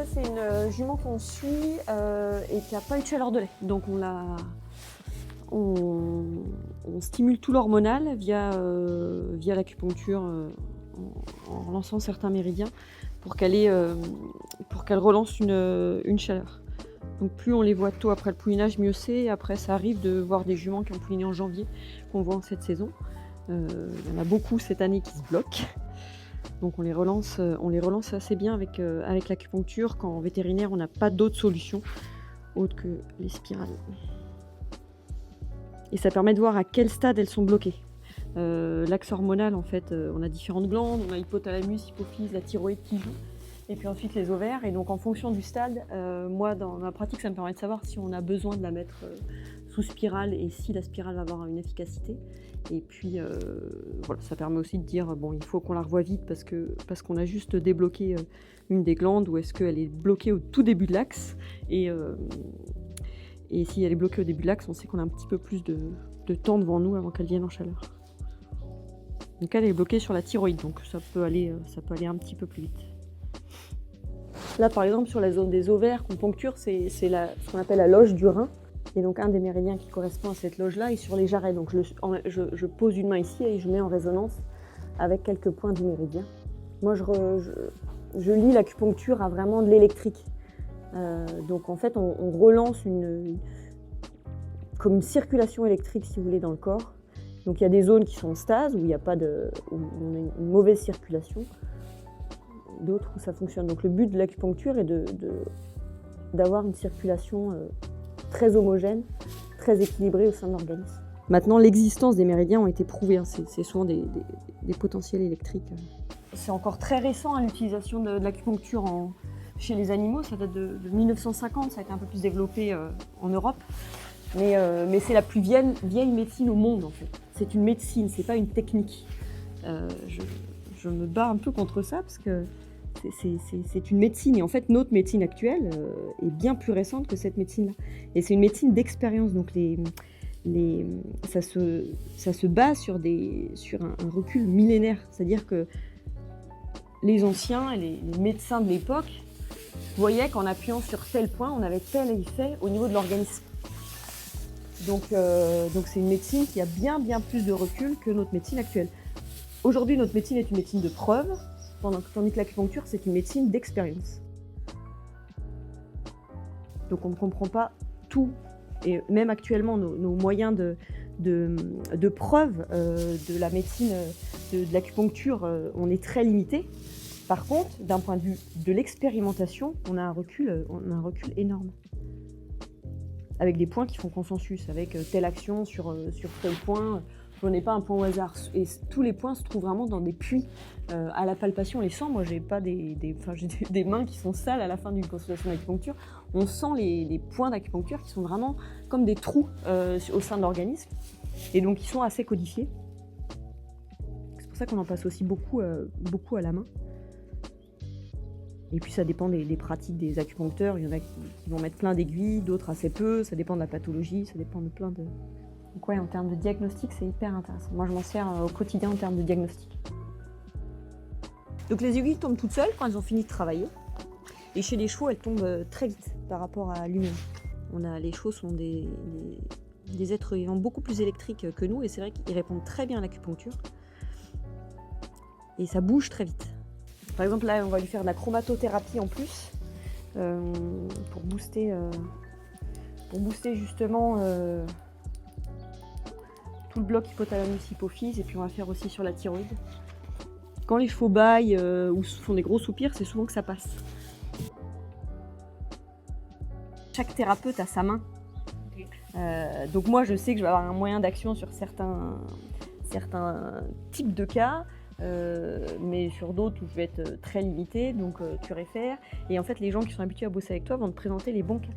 Ça, c'est une jument qu'on suit et qui n'a pas eu de chaleur de lait. Donc on stimule tout l'hormonal via l'acupuncture en relançant certains méridiens pour qu'elle relance une chaleur. Donc plus on les voit tôt après le poulinage, mieux c'est. Après, ça arrive de voir des juments qui ont pouliné en janvier, qu'on voit en cette saison. Il y en a beaucoup cette année qui se bloquent. Donc on les relance assez bien avec l'acupuncture quand en vétérinaire on n'a pas d'autre solution autre que les spirales. Et ça permet de voir à quel stade elles sont bloquées. L'axe hormonal, en fait, on a différentes glandes, on a l'hypothalamus, hypophyse, la thyroïde qui joue, et puis ensuite les ovaires. Et donc en fonction du stade, moi dans ma pratique, ça me permet de savoir si on a besoin de la mettre sous spirale et si la spirale va avoir une efficacité. Et puis voilà, ça permet aussi de dire bon, il faut qu'on la revoie vite parce qu'on a juste débloqué une des glandes, ou est-ce qu'elle est bloquée au tout début de l'axe. Et si elle est bloquée au début de l'axe, on sait qu'on a un petit peu plus de temps devant nous avant qu'elle vienne en chaleur. Donc elle est bloquée sur la thyroïde, donc ça peut aller un petit peu plus vite. Là par exemple sur la zone des ovaires qu'on poncture, c'est ce qu'on appelle la loge du rein. Et donc un des méridiens qui correspond à cette loge-là est sur les jarrets. Donc je pose une main ici et je mets en résonance avec quelques points du méridien. Moi je lie l'acupuncture à vraiment de l'électrique. Donc en fait on relance comme une circulation électrique si vous voulez dans le corps. Donc il y a des zones qui sont en stase, où on a une mauvaise circulation, d'autres où ça fonctionne. Donc le but de l'acupuncture est d'avoir une circulation très homogène, très équilibrée au sein de l'organisme. Maintenant, l'existence des méridiens ont été prouvés, hein. C'est souvent des potentiels électriques. C'est encore très récent hein, l'utilisation de l'acupuncture chez les animaux, ça date de 1950, ça a été un peu plus développé en Europe. Mais c'est la plus vieille médecine au monde en fait. C'est une médecine, c'est pas une technique. Je me bats un peu contre ça parce que c'est une médecine. Et en fait, notre médecine actuelle est bien plus récente que cette médecine-là. Et c'est une médecine d'expérience. Donc ça se base sur un recul millénaire. C'est-à-dire que les anciens et les médecins de l'époque voyaient qu'en appuyant sur tel point, on avait tel effet au niveau de l'organisme. Donc c'est une médecine qui a bien plus de recul que notre médecine actuelle. Aujourd'hui, notre médecine est une médecine de preuve, tandis que l'acupuncture, c'est une médecine d'expérience. Donc on ne comprend pas tout, et même actuellement, nos moyens de preuve de la médecine, de l'acupuncture, on est très limité. Par contre, d'un point de vue de l'expérimentation, on a un recul énorme. Avec des points qui font consensus, avec telle action sur tel point. Je n'ai pas un point au hasard. Et tous les points se trouvent vraiment dans des puits. À la palpation, on les sent. Moi, j'ai pas j'ai des mains qui sont sales à la fin d'une consultation d'acupuncture. On sent les points d'acupuncture qui sont vraiment comme des trous au sein de l'organisme. Et donc, ils sont assez codifiés. C'est pour ça qu'on en passe aussi beaucoup à la main. Et puis ça dépend des pratiques des acupuncteurs. Il y en a qui vont mettre plein d'aiguilles, d'autres assez peu. Ça dépend de la pathologie, ça dépend de plein de... Donc ouais, en termes de diagnostic, c'est hyper intéressant. Moi, je m'en sers au quotidien en termes de diagnostic. Donc les aiguilles tombent toutes seules quand elles ont fini de travailler. Et chez les chevaux, elles tombent très vite par rapport à l'humain. Les chevaux sont des êtres vivants beaucoup plus électriques que nous. Et c'est vrai qu'ils répondent très bien à l'acupuncture. Et ça bouge très vite. Par exemple, là, on va lui faire de la chromatothérapie en plus pour booster justement tout le bloc hypothalamus-hypophyse. Et puis, on va faire aussi sur la thyroïde. Quand les chevaux bâillent ou font des gros soupirs, c'est souvent que ça passe. Chaque thérapeute a sa main. Donc moi, je sais que je vais avoir un moyen d'action sur certains types de cas. Mais sur d'autres où je vais être très limitée, donc tu réfères. Et en fait, les gens qui sont habitués à bosser avec toi vont te présenter les bons cas.